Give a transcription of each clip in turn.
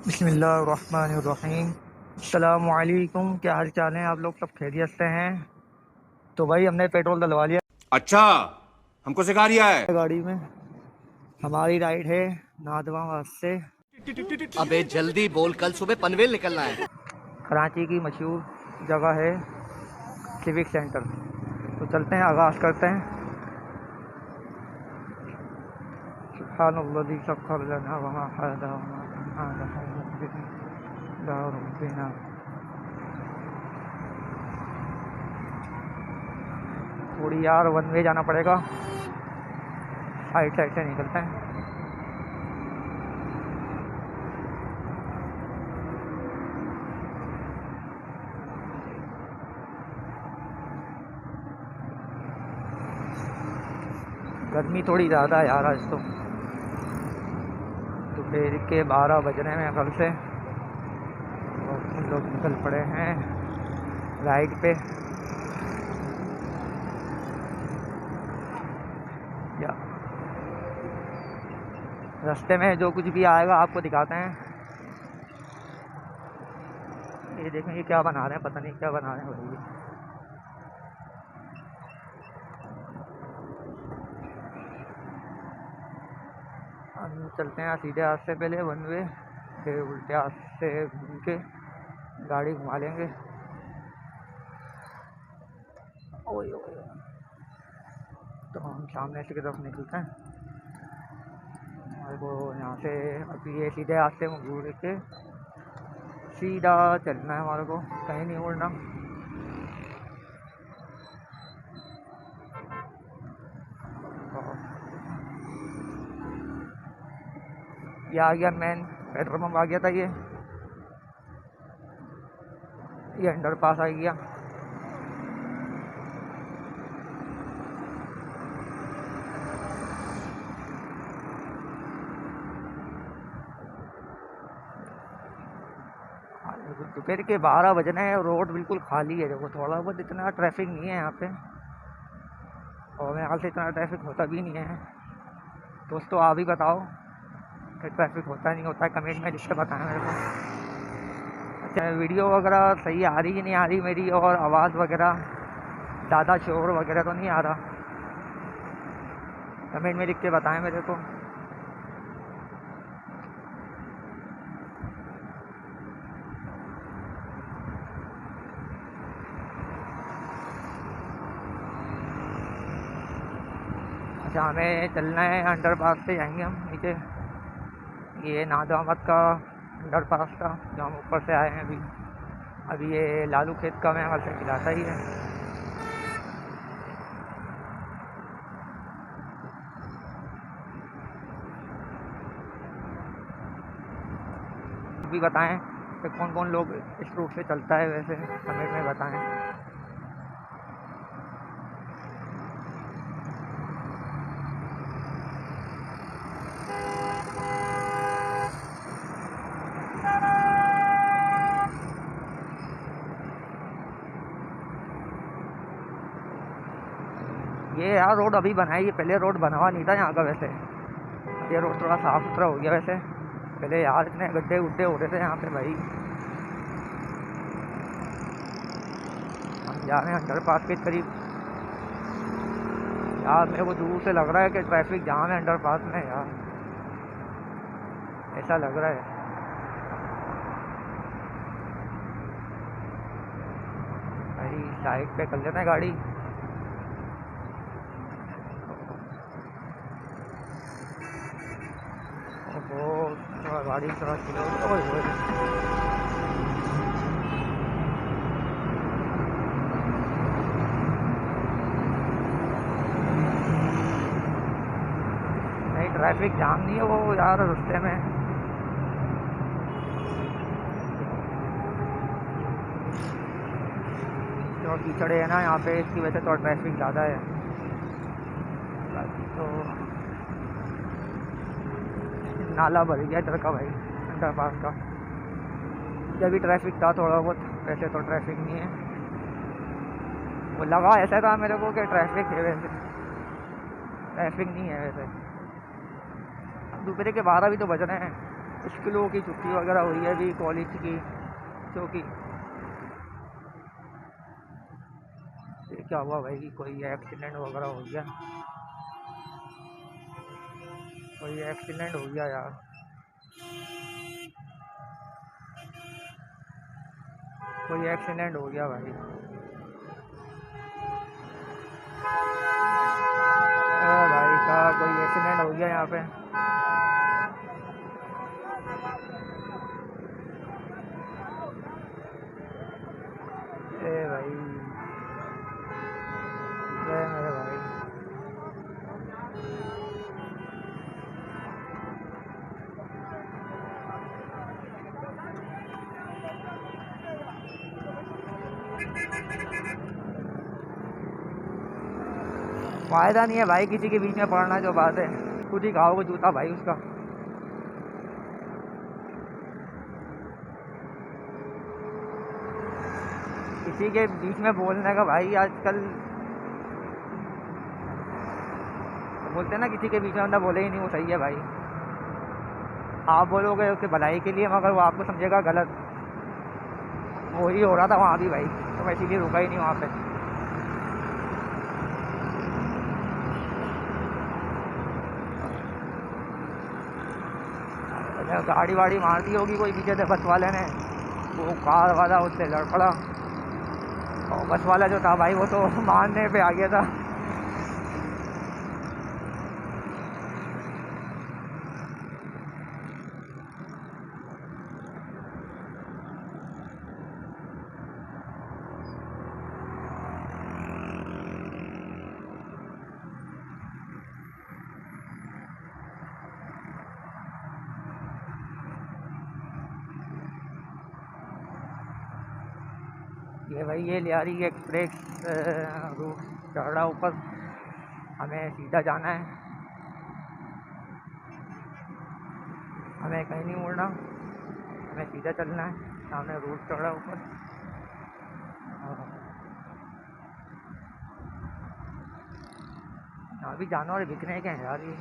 बिस्मिल्लाहिर्रहमानिर्रहीम। अस्सलामुअलैकुम। क्या हाल चाल हैं आप लोग? सब खैरियत से हैं? तो भाई हमने पेट्रोल डलवा लिया अच्छा, हमको सिखा रिया है। गाड़ी में। हमारी राइड है नादवा से अबे जल्दी बोल, कल सुबह पनवेल निकलना है। कराची की मशहूर जगह है सिविक सेंटर। तो चलते हैं, आगाज़ करते हैं। सुब्हानल्लाज़ी सख्खर लना वमा हादा वमा कुन्ना लहू मुक़रिनीन ला रब्बिना। थोड़ी यार वन वे जाना पड़ेगा, साइड साइड से निकलते हैं। गर्मी थोड़ी ज़्यादा है यार आज तो। दोपहर के 12 बज रहे हैं कल से, और हम लोग निकल पड़े हैं राइड पे। या रास्ते में जो कुछ भी आएगा आपको दिखाते हैं। ये देखें, ये क्या बना रहे हैं, पता नहीं क्या बना रहे हैं भाई। हम चलते हैं सीधे हाथ से, पहले वन वे, फिर उल्टे हाथ से घूम के गाड़ी घुमा लेंगे। ओए ओए। तो हम सामने से की तरफ निकलते हैं। हमारे को यहाँ से अभी ये सीधे हाथ से घूम के सीधा चलना है, हमारे को कहीं नहीं उड़ना। ये आ गया मेन पेट्रोल पंप, आ गया था ये अंडर पास आ गया। दोपहर के 12 बज रहे हैं, रोड बिल्कुल खाली है। देखो, थोड़ा बहुत इतना ट्रैफिक नहीं है यहाँ पे, और मेरे ख्याल से इतना ट्रैफिक होता भी नहीं है। दोस्तों आप ही बताओ कि ट्रैफिक होता नहीं होता है, कमेंट में लिख के बताएं मेरे को। अच्छा, वीडियो वगैरह सही आ रही कि नहीं आ रही मेरी, और आवाज़ वगैरह ज़्यादा शोर वगैरह तो नहीं आ रहा? कमेंट में लिख के बताएं मेरे को। अच्छा, हमें चलना है अंडर पास से, जाएंगे हम नीचे। ये नादवामत का अंडर पास था जो हम ऊपर से आए हैं अभी ये लालू खेत का मैं से खिलाता ही है। भी बताएं कि कौन कौन लोग इस रूट से चलता है, वैसे कमेंट में बताएं। ये यार रोड अभी बनाई है, पहले रोड बनवा नहीं था यहाँ का। वैसे ये रोड थोड़ा साफ़ सुथरा हो गया। वैसे पहले यार इतने गड्ढे गुड्ढे हो रहे थे यहाँ पे भाई। हम जा रहे हैं अंडर पास के करीब। यार मेरे को दूर से लग रहा है कि ट्रैफिक जाम है अंडर पास में यार, ऐसा लग रहा है। भाई साइड पे कर लेते हैं गाड़ी। ओहो, थोड़ा गाड़ी थोड़ा स्लो। नहीं, ट्रैफिक जाम नहीं है वो यार रास्ते में। जो कीचड़ है ना यहाँ पे, इसकी वजह से तो ट्रैफिक ज़्यादा है। बाकी तो नाला भर गया इधर का भाई, अंडर पास का। जब भी ट्रैफिक था थोड़ा बहुत, वैसे तो ट्रैफिक नहीं है। वो लगा ऐसा था मेरे को कि ट्रैफिक है, वैसे ट्रैफिक नहीं है। वैसे दोपहर के 12 भी तो बज रहे हैं। स्कूलों की छुट्टी वगैरह हुई है अभी कॉलेज की, क्योंकि ये क्या हुआ भाई, कोई एक्सीडेंट वगैरह हो गया, कोई एक्सीडेंट हो गया यार। कोई एक्सीडेंट हो गया भाई। भाई का कोई एक्सीडेंट हो गया यहाँ पे। ए भाई, मेरे भाई फायदा नहीं है भाई किसी के बीच में पड़ना, जो बात है खुद ही खाओगे जूता भाई उसका। किसी के बीच में बोलने का भाई आजकल बोलते हैं ना, किसी के बीच में बंदा बोले ही नहीं, वो सही है भाई। आप बोलोगे उसकी भलाई के लिए, मगर वो आपको समझेगा गलत। वही हो रहा था वहाँ भी भाई, तो मैं इसीलिए रुका ही नहीं वहाँ पे। गाड़ी वाड़ी मार दी होगी कोई पीछे से बस वाले ने, वो कार वाला उससे लड़ पड़ा, और बस वाला जो था भाई वो तो मारने पे आ गया था। ये भाई ये लियारी एक्सप्रेस रूट चढ़ रहा ऊपर, हमें सीधा जाना है, हमें कहीं नहीं मुड़ना, हमें सीधा चलना है। सामने रूट चढ़ रहा ऊपर। यहाँ भी जानवर बिकने के हैं यार ये,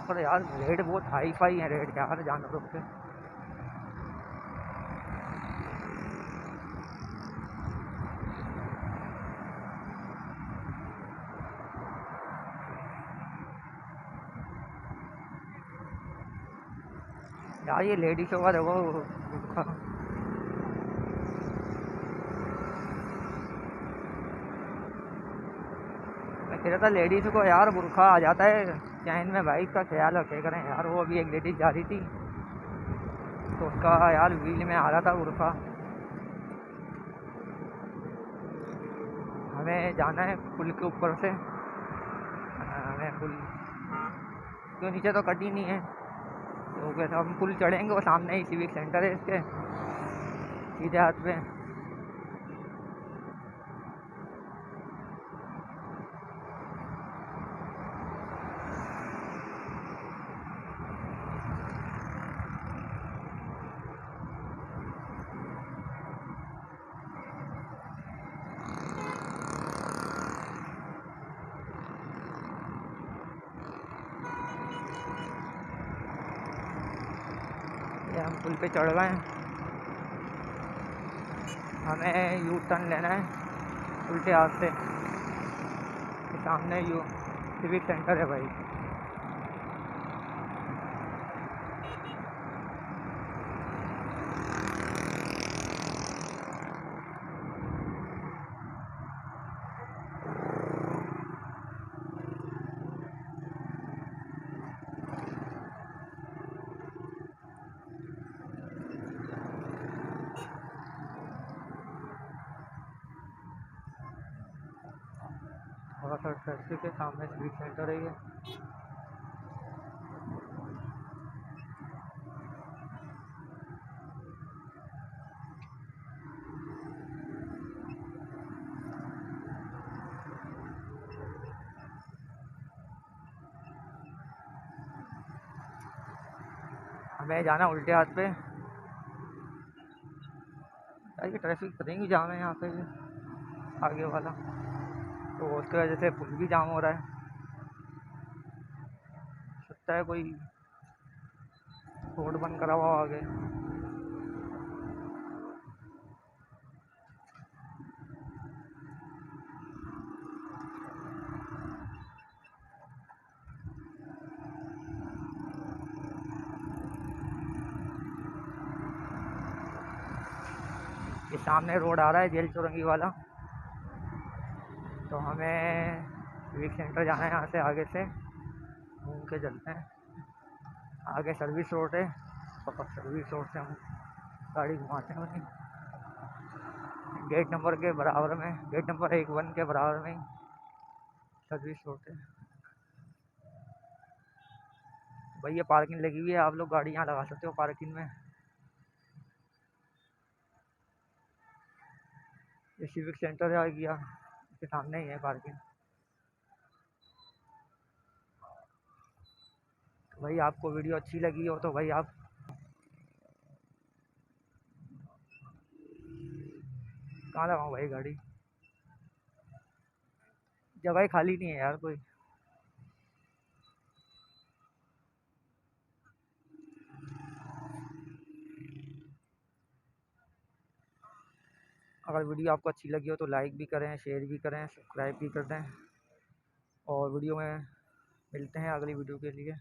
पर यार रेट बहुत हाई फाई है रेट यार जानवरों के। यार ये लेडीज़ों का देखो, मैं कह रहा था लेडीज़ को यार बुरखा आ जाता है चैन में भाई, इसका ख्याल रखे करें यार। वो अभी एक लेडीज़ जा रही थी तो उसका यार व्हील में आ रहा था बुरखा। हमें जाना है पुल के ऊपर से, हमें पुल क्यों नीचे तो कटी नहीं है, तो कैसे हम पुल चढ़ेंगे, वो सामने ही सिविक सेंटर है इसके सीधे हाथ पे। हम पुल पे चढ़ गए हैं, हमें यू टर्न लेना है उल्टे हाथ से। सामने यू सिविक सेंटर है भाई। थोड़ा सा ट्रैफिक के सामने सिविक सेंटर है ये। हमें जाना उल्टे हाथ पे। ये ट्रैफिक पता नहीं जाम है यहाँ पे आगे वाला, तो उसकी वजह से पुल भी जाम हो रहा है। सकता है कोई रोड बंद करा हुआ आगे। ये सामने रोड आ रहा है जेल चौरंगी वाला, तो हमें सिविक सेंटर जाना है। यहाँ से आगे से घूम के चलते हैं। आगे सर्विस रोड है, तो सर्विस रोड से हम गाड़ी घुमाते हैं वहीं गेट नंबर के बराबर में, गेट नंबर 1 के बराबर में ही सर्विस रोड है। भाई ये पार्किंग लगी हुई है, आप लोग गाड़ी यहाँ लगा सकते हो पार्किंग में। ये सिविक सेंटर आ गया, इसके सामने ही है पार्किंग। तो भाई आपको वीडियो अच्छी लगी हो तो भाई आप कहाँ लगाऊँ भाई गाड़ी, जगह खाली नहीं है यार कोई। अगर वीडियो आपको अच्छी लगी हो तो लाइक भी करें, शेयर भी करें, सब्सक्राइब भी कर दें। और वीडियो में मिलते हैं अगली वीडियो के लिए।